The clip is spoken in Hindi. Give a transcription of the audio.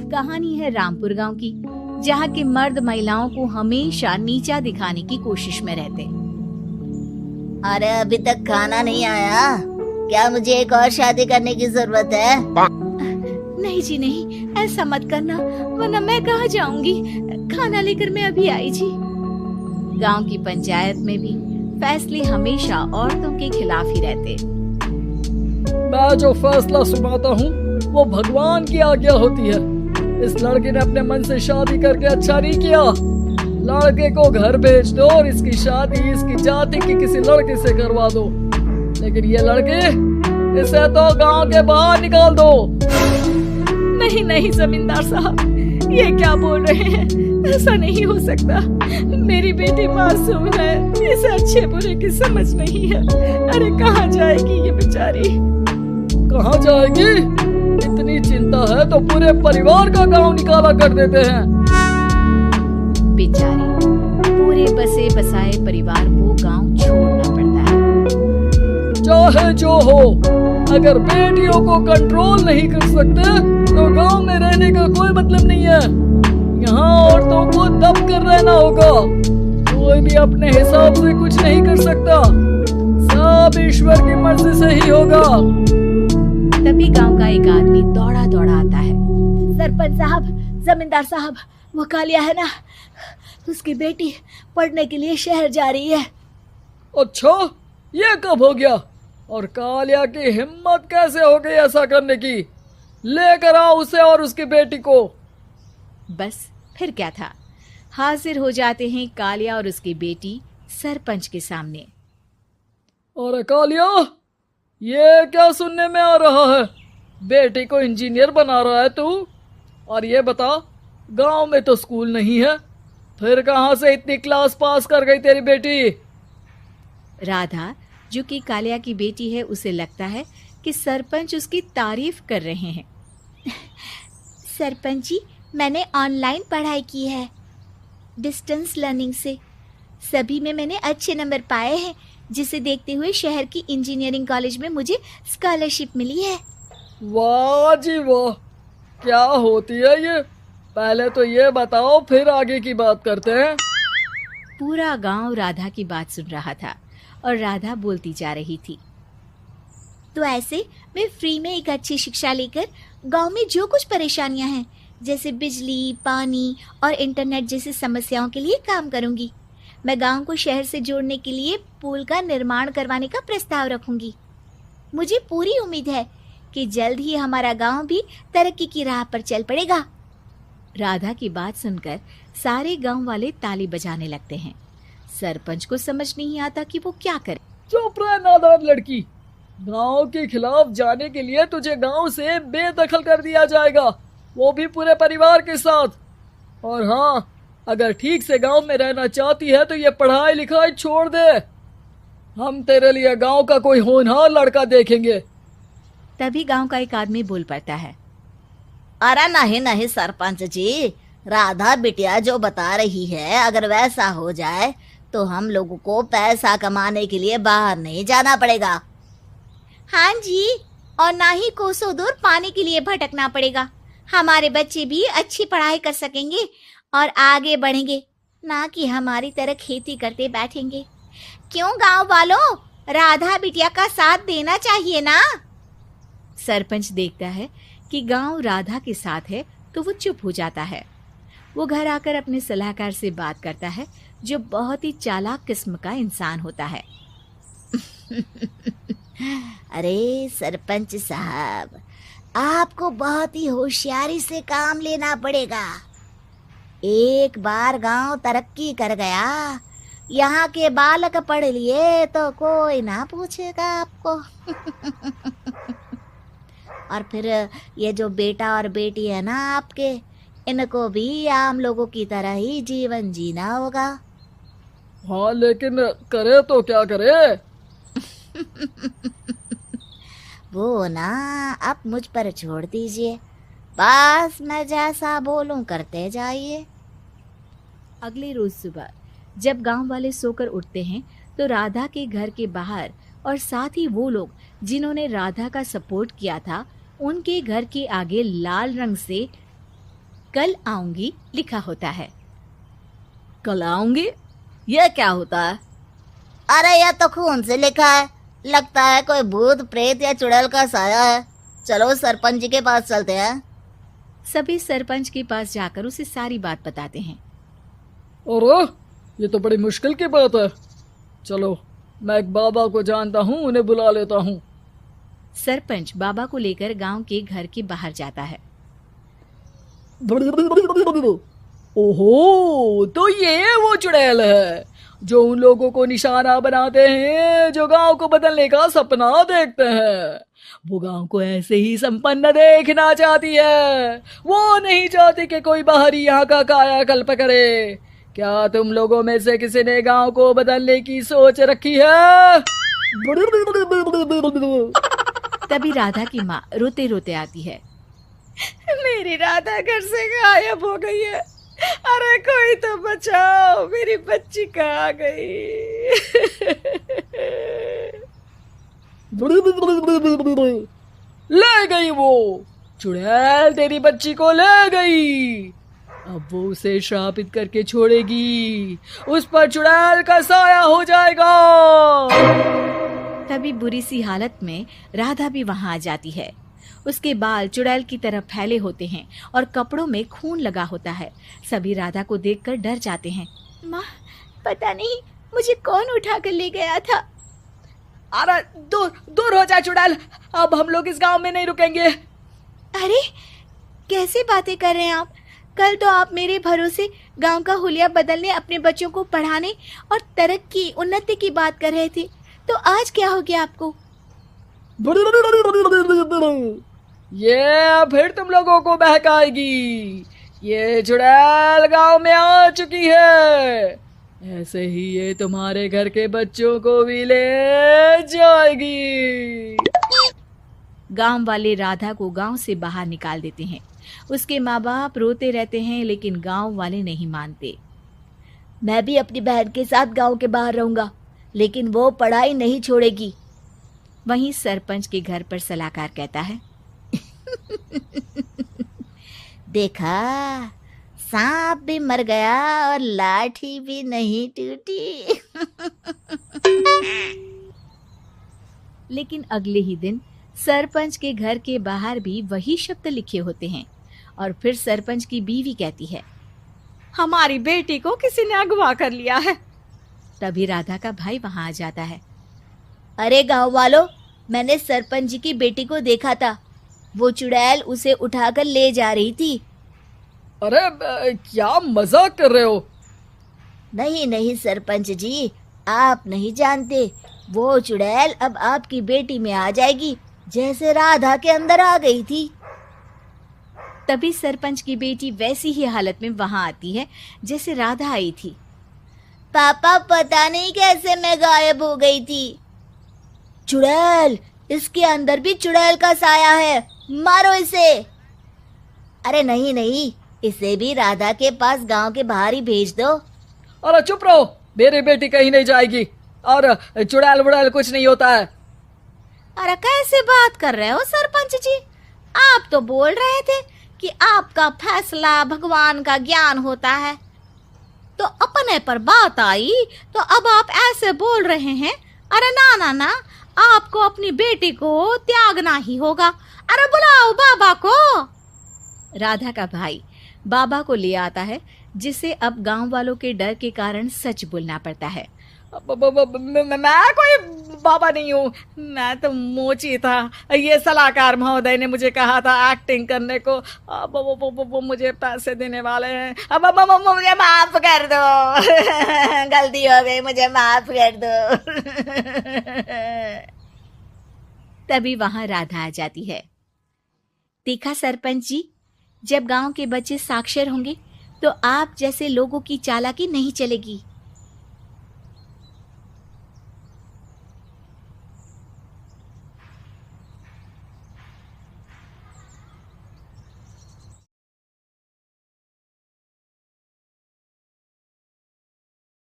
कहानी है रामपुर गांव की, जहाँ के मर्द महिलाओं को हमेशा नीचा दिखाने की कोशिश में रहते। अरे अभी तक खाना नहीं आया, क्या मुझे एक और शादी करने की जरूरत है? नहीं जी नहीं, ऐसा मत करना, वरना मैं कहाँ जाऊंगी। खाना लेकर मैं अभी आई जी। गांव की पंचायत में भी फैसले हमेशा औरतों के खिलाफ ही रहते। मैं जो फैसला सुनाता हूँ वो भगवान की आज्ञा होती है। इस लड़के ने अपने मन से शादी करके अच्छा नहीं किया। लड़के को घर भेज दो और इसकी शादी इसकी जाति की किसी लड़के से करवा दो, लेकिन ये लड़के, इसे तो गांव के बाहर निकाल दो। नहीं नहीं जमींदार साहब, ये क्या बोल रहे हैं? ऐसा नहीं हो सकता। मेरी बेटी मासूम है, इसे अच्छे बुरे की समझ नहीं है। अरे कहाँ जाएगी ये बेचारी? कहाँ जाएगी? इतनी चिंता है तो पूरे परिवार का गांव निकाला कर देते हैं। बेचारी, पूरे बसे बसाए परिवार को गांव छोड़ना पड़ता है। चाहे जो हो, अगर बेटियों को कंट्रोल नहीं कर सकते तो गांव में रहने का कोई मतलब नहीं है। यहाँ औरतों को दब कर रहना होगा। कोई भी अपने हिसाब से कुछ नहीं कर सकता, सब ईश्वर की मर्जी से ही होगा। तभी गांव का एक आदमी दौड़ा दौड़ा आता है। सरपंच साहब, जमींदार साहब, वो कालिया है ना, उसकी बेटी पढ़ने के लिए शहर जा रही है। अच्छा, ये कब हो गया? और कालिया की हिम्मत कैसे हो गई ऐसा करने की? लेकर आओ उसे और उसकी बेटी को। बस फिर क्या था, हाजिर हो जाते हैं कालिया और उसकी बेटी सरपंच के सामने। अरे कालिया, ये क्या सुनने में आ रहा है? बेटी को इंजीनियर बना रहा है तू? और ये बता, गांव में तो स्कूल नहीं है, फिर कहां से इतनी क्लास पास कर गई तेरी बेटी? राधा, जो कि कालिया की बेटी है, उसे लगता है कि सरपंच उसकी तारीफ कर रहे हैं। सरपंच जी, मैंने ऑनलाइन पढ़ाई की है, डिस्टेंस लर्निंग से। सभी में मैंने अच्छे नंबर पाए हैं, जिसे देखते हुए शहर की इंजीनियरिंग कॉलेज में मुझे स्कॉलरशिप मिली है। वाह जी वाह, क्या होती है ये? पहले तो ये बताओ, फिर आगे की बात करते हैं। पूरा गांव राधा की बात सुन रहा था और राधा बोलती जा रही थी। तो ऐसे मैं फ्री में एक अच्छी शिक्षा लेकर गांव में जो कुछ परेशानियां हैं, जैसे बिजली, पानी और इंटरनेट जैसी समस्याओं के लिए काम करूंगी। मैं गांव को शहर से जोड़ने के लिए पुल का निर्माण करवाने का प्रस्ताव रखूंगी। मुझे पूरी उम्मीद है कि जल्द ही हमारा गांव भी तरक्की की राह पर चल पड़ेगा। राधा की बात सुनकर सारे गांव वाले ताली बजाने लगते हैं। सरपंच को समझ नहीं आता कि वो क्या करे। चुप रह नादान लड़की, गांव के खिलाफ जाने के लिए तुझे गांव से बेदखल कर दिया जाएगा, वो भी पूरे परिवार के साथ। और हाँ, अगर ठीक से गांव में रहना चाहती है तो ये पढ़ाई लिखाई छोड़ दे। हम तेरे लिए गांव का कोई होनहार लड़का देखेंगे। तभी गांव का एक आदमी बोल पड़ता है। अरे नहीं नहीं सरपंच जी, राधा बिटिया जो बता रही है, अगर वैसा हो जाए तो हम लोगों को पैसा कमाने के लिए बाहर नहीं जाना पड़ेगा। हाँ जी, और ना ही कोसों दूर पानी के लिए भटकना पड़ेगा। हमारे बच्चे भी अच्छी पढ़ाई कर सकेंगे और आगे बढ़ेंगे, ना कि हमारी तरह खेती करते बैठेंगे। क्यों गांव वालों, राधा बिटिया का साथ देना चाहिए ना। सरपंच देखता है कि गांव राधा के साथ है तो वो चुप हो जाता है। वो घर आकर अपने सलाहकार से बात करता है, जो बहुत ही चालाक किस्म का इंसान होता है। अरे सरपंच साहब, आपको बहुत ही होशियारी से काम लेना पड़ेगा। एक बार गांव तरक्की कर गया, यहाँ के बालक पढ़ लिए तो कोई ना पूछेगा आपको। और फिर ये जो बेटा और बेटी है ना आपके, इनको भी आम लोगों की तरह ही जीवन जीना होगा। हाँ, लेकिन करे तो क्या करे? वो ना आप मुझ पर छोड़ दीजिए, बस मैं जैसा बोलूं करते जाइए। अगले रोज सुबह जब गांव वाले सोकर उठते हैं तो राधा के घर के बाहर और साथ ही वो लोग जिन्होंने राधा का सपोर्ट किया था, उनके घर के आगे लाल रंग से कल आऊंगी लिखा होता है। कल आऊंगी, यह क्या होता है? अरे यह तो खून से लिखा है, लगता है कोई भूत प्रेत या चुड़ैल का साया है। चलो सरपंच जी के पास चलते हैं। सभी सरपंच के पास जाकर उसे सारी बात बताते हैं। अरे ये तो बड़ी मुश्किल की बात है। चलो मैं एक बाबा को जानता हूँ, उन्हें बुला लेता हूँ। सरपंच बाबा को लेकर गांव के घर के बाहर जाता है। ओहो, तो ये वो चुड़ैल है जो उन लोगों को निशाना बनाते हैं जो गांव को बदलने का सपना देखते हैं। वो गांव को ऐसे ही संपन्न देखना चाहती है। वो नहीं चाहती कि कोई बाहरी यहाँ का कायाकल्प करे। क्या तुम लोगों में से किसी ने गांव को बदलने की सोच रखी है? तभी राधा की माँ रोते रोते आती है। मेरी राधा घर से गायब हो गई है। अरे कोई तो बचाओ, मेरी बच्ची कहाँ गई? ले गई वो चुड़ैल, तेरी बच्ची को ले गई। अब वो उसे श्रापित करके छोड़ेगी, उस पर चुड़ैल का साया हो जाएगा। तभी बुरी सी हालत में राधा भी वहां आ जाती है। उसके बाल चुड़ैल की तरह फैले होते हैं और कपड़ों में खून लगा होता है। सभी राधा को देखकर डर जाते हैं। माँ, पता नहीं मुझे कौन उठा कर ले गया था। अरे दूर दूर हो जा चुड़ैल, अब हम लोग इस गांव में नहीं रुकेंगे। अरे कैसी बातें कर रहे हैं आप? कल तो आप मेरे भरोसे गांव का हुलिया बदलने, अपने बच्चों को पढ़ाने और तरक्की उन्नति की बात कर रहे थे, तो आज क्या हो गया आपको? ये फिर तुम लोगों को बहकाएगी। ये चुड़ैल गांव में आ चुकी है, ऐसे ही ये तुम्हारे घर के बच्चों को भी ले जाएगी। गांव वाले राधा को गांव से बाहर निकाल देते हैं। उसके माँ बाप रोते रहते हैं, लेकिन गांव वाले नहीं मानते। मैं भी अपनी बहन के साथ गांव के बाहर रहूंगा, लेकिन वो पढ़ाई नहीं छोड़ेगी। वहीं सरपंच के घर पर सलाहकार कहता है। देखा, सांप भी मर गया और लाठी भी नहीं टूटी। लेकिन अगले ही दिन सरपंच के घर के बाहर भी वही शब्द लिखे होते हैं। और फिर सरपंच की बीवी कहती है, हमारी बेटी को किसी ने अगवा कर लिया है। तभी राधा का भाई वहां आ जाता है। अरे गांव वालों, मैंने सरपंच जी की बेटी को देखा था। वो चुड़ैल उसे उठाकर ले जा रही थी। अरे क्या मजाक कर रहे हो? नहीं नहीं सरपंच जी, आप नहीं जानते। वो चुड़ैल अब आपकी बेटी में आ जाएगी, जैसे राधा के अंदर आ गई थी। तभी सरपंच की बेटी वैसी ही हालत में वहां आती है जैसे राधा आई थी। पापा, पता नहीं कैसे मैं गायब हो गई थी। चुड़ैल, इसके अंदर भी चुड़ैल का साया है, मारो इसे। अरे नहीं नहीं, इसे भी राधा के पास गांव के बाहर ही भेज दो। अरे चुप रहो, मेरी बेटी कहीं नहीं जाएगी और चुड़ैल बुड़ैल कुछ नहीं होता है। अरे कैसे बात कर रहे हो सरपंच जी? आप तो बोल रहे थे कि आपका फैसला भगवान का ज्ञान होता है, तो अपने पर बात आई तो अब आप ऐसे बोल रहे हैं। अरे ना ना ना, आपको अपनी बेटी को त्यागना ही होगा। अरे बुलाओ बाबा को। राधा का भाई बाबा को ले आता है, जिसे अब गांव वालों के डर के कारण सच बोलना पड़ता है। मैं कोई बाबा नहीं हूँ, मैं तो मोची था। ये सलाहकार महोदय ने मुझे कहा था एक्टिंग करने को। अब वो मुझे पैसे देने वाले हैं। अब मुझे माफ कर दो। गलती हो गई, मुझे माफ कर दो। तभी वहां राधा आ जाती है। देखा सरपंच जी, जब गांव के बच्चे साक्षर होंगे तो आप जैसे लोगों की चालाकी नहीं चलेगी।